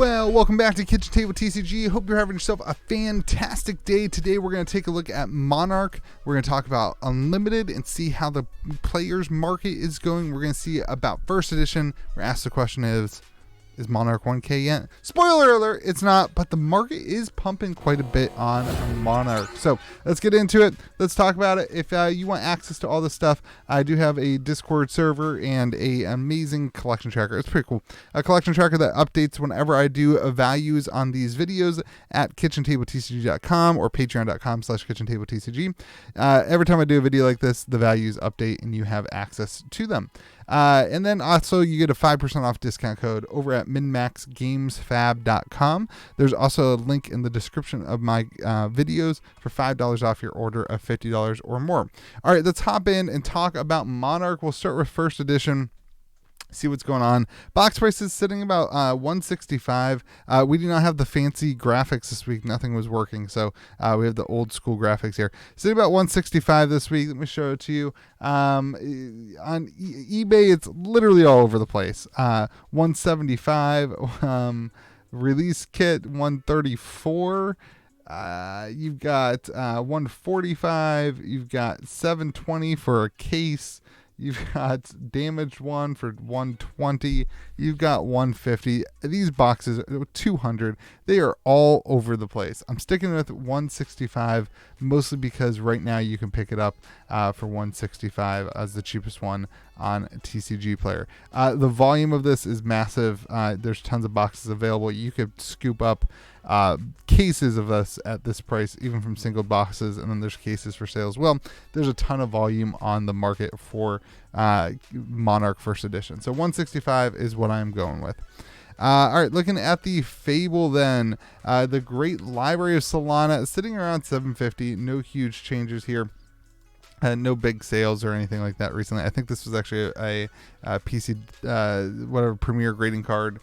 Well, welcome back to Kitchen Table TCG. Hope you're having yourself a fantastic day. Today we're going to take a look at Monarch. We're going to talk about Unlimited and see how the players market is going. We're going to see about first edition. We're asked the question is Monarch 1K yet? Spoiler alert, it's not, but the market is pumping quite a bit on Monarch. So let's get into it. Let's talk about it. If you want access to all this stuff, I do have a Discord server and a amazing collection tracker. It's pretty cool. A collection tracker that updates whenever I do values on these videos at KitchenTableTCG.com or patreon.com/KitchenTableTCG. Every time I do a video like this, the values update and you have access to them. And then also you get a 5% off discount code over at minmaxgamesfab.com. There's also a link in the description of my videos for $5 off your order of $50 or more. All right, let's hop in and talk about Monarch. We'll start with first edition. See what's going on. Box price is sitting about $165. We do not have the fancy graphics this week. Nothing was working, so we have the old school graphics here. Sitting about $165 this week. Let me show it to you. On eBay, it's literally all over the place. $175. Release kit $134. You've got $145. You've got $720 for a case. You've got damaged one for $120. You've got $150. These boxes, $200. They are all over the place. I'm sticking with $165 mostly because right now you can pick it up for $165 as the cheapest one on TCG Player. The volume of this is massive. There's tons of boxes available. You could scoop up cases of this at this price, even from single boxes, and then there's cases for sale as well. There's a ton of volume on the market for Monarch First Edition. So $165 is what I'm going with. All right, looking at the Fable then, the Great Library of Solana sitting around $750. No huge changes here. No big sales or anything like that recently. I think this was actually a PC, whatever, Premier grading card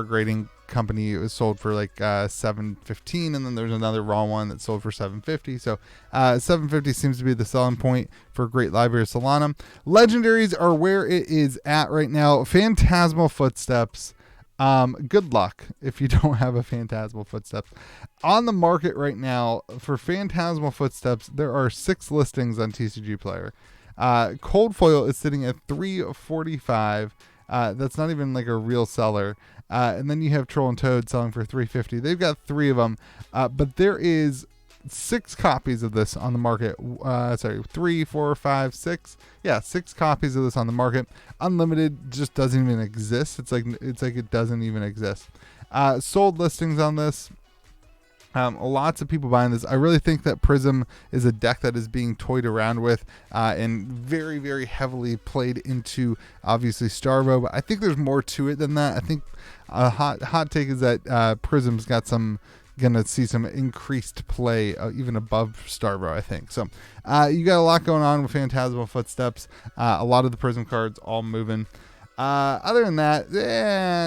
grading company. It was sold for like $715, and then there's another raw one that sold for $750. So $750 seems to be the selling point for Great Library of Solana. Legendaries are where it is at right now. Phantasmal Footsteps. Good luck if you don't have a Phantasmal Footsteps. On the market right now for Phantasmal Footsteps, there are 6 listings on TCG Player. Cold Foil is sitting at $345. That's not even like a real seller. And then you have Troll and Toad selling for $350. They've got 3 of them, but there is 6 copies of this on the market. 3, 4, 5, 6. Yeah, 6 copies of this on the market. Unlimited just doesn't even exist. It's like it doesn't even exist. Sold listings on this. Lots of people buying this. I really think that Prism is a deck that is being toyed around with and very, very heavily played into, obviously, Starvo. But I think there's more to it than that. I think a hot take is that Prism's got gonna see some increased play even above Starvo, I think. So you got a lot going on with Phantasmal Footsteps. A lot of the Prism cards all moving. Other than that,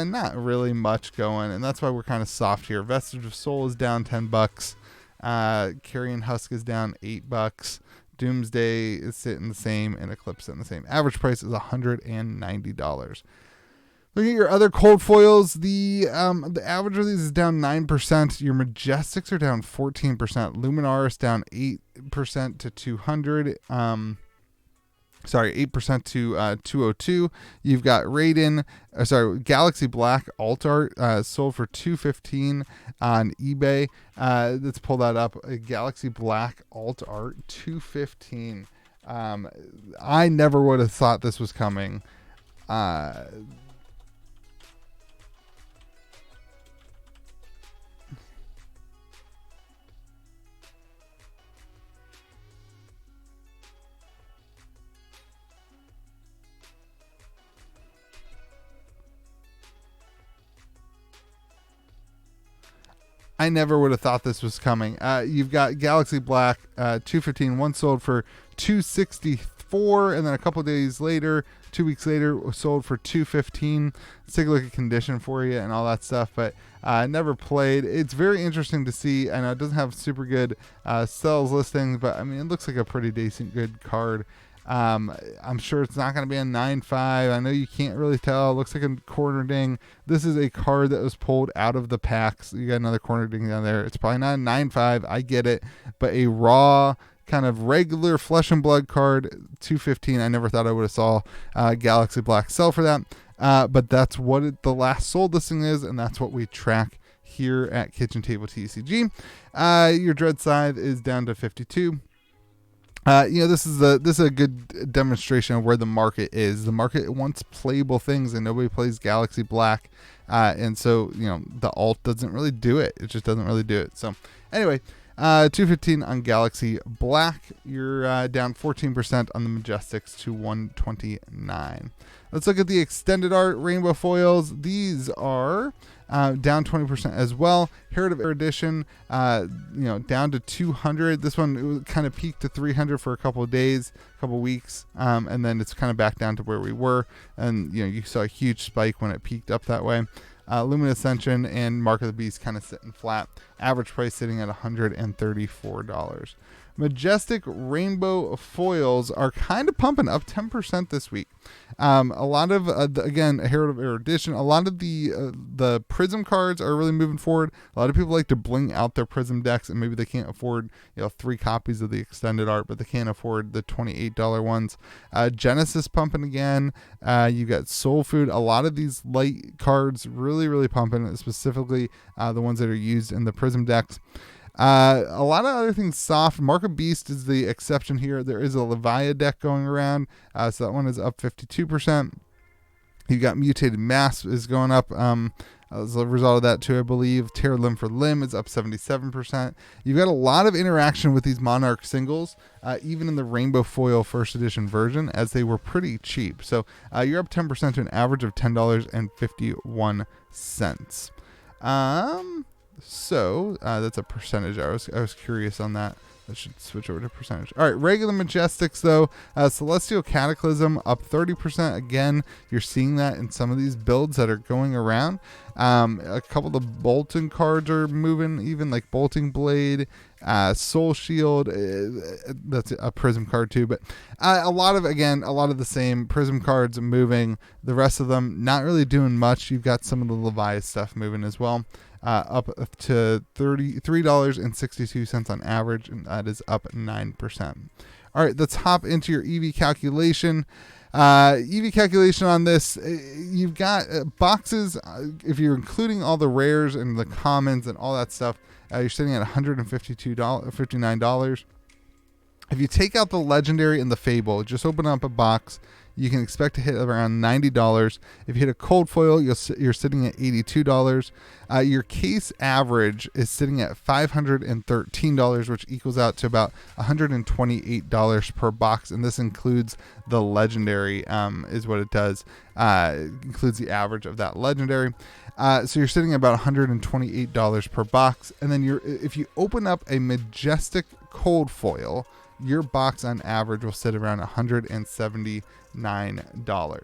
not really much going, and that's why we're kind of soft here. Vestige of Soul is down $10. Carrion Husk is down $8. Doomsday is sitting the same, and Eclipse sitting the same. Average price is $190. Looking at your other cold foils, the average of these is down 9%. Your Majestics are down 14%. Luminaris down 8% to 200. 8% to 202. You've got Galaxy Black Alt Art sold for $215 on eBay. Let's pull that up. Galaxy Black Alt Art $215. I never would have thought this was coming. I never would have thought this was coming. You've got Galaxy Black, $215. One sold for $264, and then a couple days later, 2 weeks later, sold for $215. Let's take a look at condition for you and all that stuff. But never played. It's very interesting to see. I know it doesn't have super good sales listings, but I mean, it looks like a pretty decent, good card. I'm sure it's not going to be a 9-5. I know you can't really tell. It looks like a corner ding. This is a card that was pulled out of the packs. You got another corner ding down there. It's probably not a 9-5. I get it. But a raw kind of regular flesh and blood card, 215. I never thought I would have saw Galaxy Black sell for that. But that's what the last sold listing is, and that's what we track here at KitchenTableTCG. Your Dread Scythe is down to 52. This is a good demonstration of where the market is. The market wants playable things, and nobody plays Galaxy Black, and so the alt doesn't really do it. It just doesn't really do it. So anyway, 215 on Galaxy Black. You're down 14% on the Majestics to 129. Let's look at the extended art rainbow foils. These are down 20% as well. Heritage Edition, down to 200. This one kind of peaked to 300 for a couple of days, a couple of weeks, and then it's kind of back down to where we were. And you saw a huge spike when it peaked up that way. Luminous Ascension and Mark of the Beast kind of sitting flat. Average price sitting at $134. Majestic rainbow foils are kind of pumping up 10% this week. A lot of again, a Heritage Edition. A lot of the Prism cards are really moving forward. A lot of people like to bling out their Prism decks, and maybe they can't afford 3 copies of the extended art, but they can't afford the $28 ones. Genesis pumping again. You got Soul Food. A lot of these light cards really pumping, specifically the ones that are used in the Prism decks. A lot of other things soft. Mark of Beast is the exception here. There is a Levia deck going around, so that one is up 52%. You got Mutated Mass is going up as a result of that too, I believe. Tear Limb for Limb is up 77%. You've got a lot of interaction with these Monarch singles, even in the Rainbow Foil First Edition version, as they were pretty cheap. So you're up 10% to an average of $10.51. So that's a percentage. I was curious on that. I should switch over to percentage. All right, regular Majestics though. Celestial Cataclysm up 30%. Again, you're seeing that in some of these builds that are going around. A couple of the Bolton cards are moving, even like Bolting Blade, Soul Shield. That's a Prism card too, but a lot of the same Prism cards moving. The rest of them not really doing much. You've got some of the Leviathan stuff moving as well. Up to $33.62 on average, and that is up 9%. All right, let's hop into your EV calculation. EV calculation on this, you've got boxes. If you're including all the rares and the commons and all that stuff, you're sitting at $159. If you take out the legendary and the fable, just open up a box, you can expect to hit around $90. If you hit a cold foil, you're sitting at $82. Your case average is sitting at $513, which equals out to about $128 per box, and this includes the legendary, is what it does. It includes the average of that legendary. So you're sitting at about $128 per box, and then if you open up a Majestic cold foil, your box on average will sit around $179.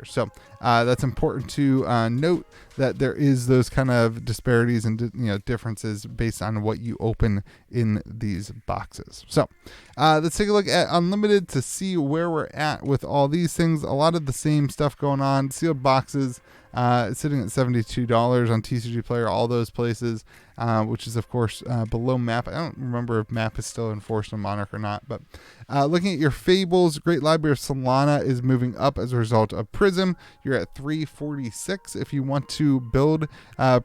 So that's important to note, that there is those kind of disparities and differences based on what you open in these boxes. So let's take a look at Unlimited to see where we're at with all these things. A lot of the same stuff going on. Sealed boxes sitting at $72 on TCG Player, all those places, which is of course below map. I don't remember if map is still enforced on Monarch or not, but looking at your fables, Great Library of Solana is moving up as a result of Prism. You're at $346. If you want to build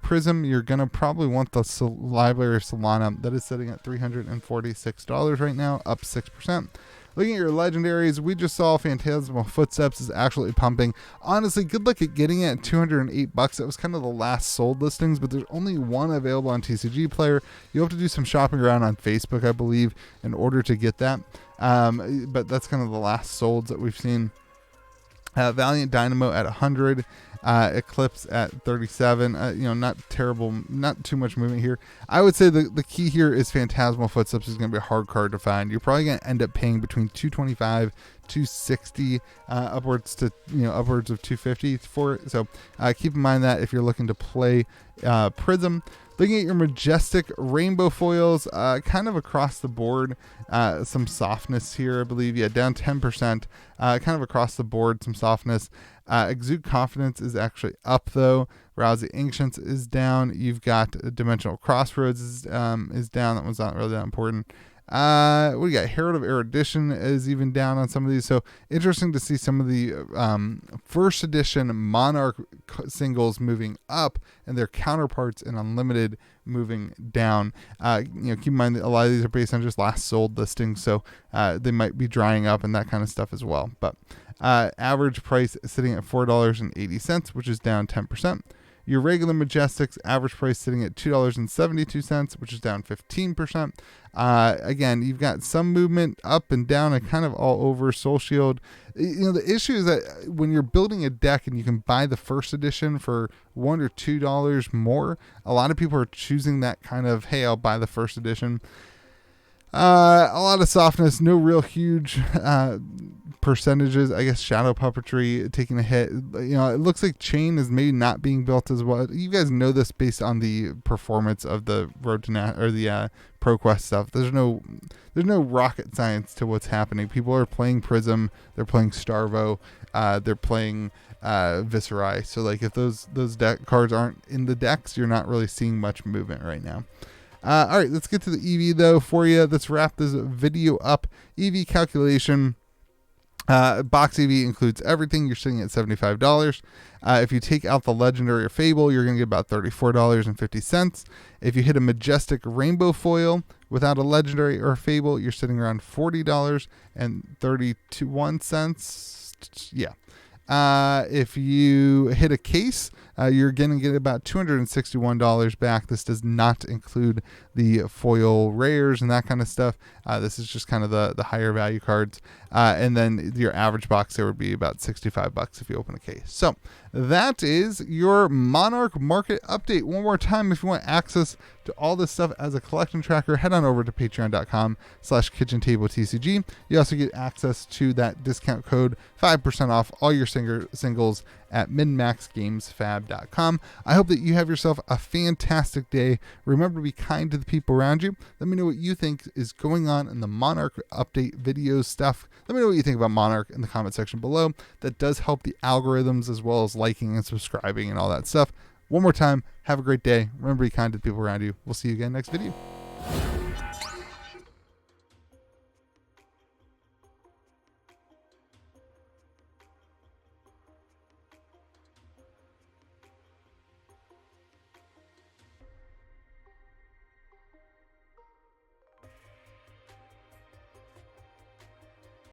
Prism, you're gonna probably want the Library of Solana. That is sitting at $346 right now, up 6%. Looking at your legendaries, we just saw Phantasmal Footsteps is actually pumping. Honestly, good luck at getting it at $208. That was kind of the last sold listings, but there's only one available on TCG Player. You'll have to do some shopping around on Facebook, I believe, in order to get that. But that's kind of the last solds that we've seen. Valiant Dynamo at 100. Eclipse at 37. Not terrible, not too much movement here. I would say the key here is Phantasmal Footsteps is going to be a hard card to find. You're probably going to end up paying between $225, $260, upwards of $250 for it. So keep in mind that if you're looking to play Prism. Looking at your majestic rainbow foils, kind of across the board, some softness here, I believe. Yeah, down 10%, kind of across the board, some softness. Exude Confidence is actually up, though. Rouse the Ancients is down. You've got Dimensional Crossroads is down. That one's not really that important. What do you got? Herald of Erudition is even down on some of these. So interesting to see some of the first edition Monarch singles moving up and their counterparts in Unlimited moving down. Keep in mind that a lot of these are based on just last sold listings, so they might be drying up and that kind of stuff as well. But average price sitting at $4.80, which is down 10%. Your regular Majestics, average price sitting at $2.72, which is down 15%. Again, you've got some movement up and down and kind of all over Soul Shield. The issue is that when you're building a deck and you can buy the first edition for $1 or $2 more, a lot of people are choosing that kind of, hey, I'll buy the first edition. A lot of softness, no real huge percentages. I guess Shadow Puppetry taking a hit. It looks like Chain is maybe not being built as well. You guys know this based on the performance of the Road to or the ProQuest stuff. There's no rocket science to what's happening. People are playing Prism, they're playing Starvo, they're playing Viscerai. So like if those deck cards aren't in the decks, you're not really seeing much movement right now. All right, let's get to the EV though for you. Let's wrap this video up. EV calculation. Box EV includes everything. You're sitting at $75. If you take out the Legendary or Fable, you're going to get about $34.50. If you hit a Majestic Rainbow Foil without a Legendary or a Fable, you're sitting around $40.31. Yeah. If you hit a case, you're going to get about $261 back. This does not include the foil rares and that kind of stuff. This is just kind of the higher value cards. And then your average box there would be about $65 if you open a case. So that is your Monarch market update. One more time, if you want access to all this stuff as a collection tracker, head on over to patreon.com/KitchenTableTCG. You also get access to that discount code, 5% off all your singles at minmaxgamesfab.com. I hope that you have yourself a fantastic day. Remember to be kind to the people around you. Let me know what you think is going on in the Monarch update video stuff. Let me know what you think about Monarch in the comment section below. That does help the algorithms as well as liking and subscribing and all that stuff. One more time, have a great day. Remember to be kind to the people around you. We'll see you again next video.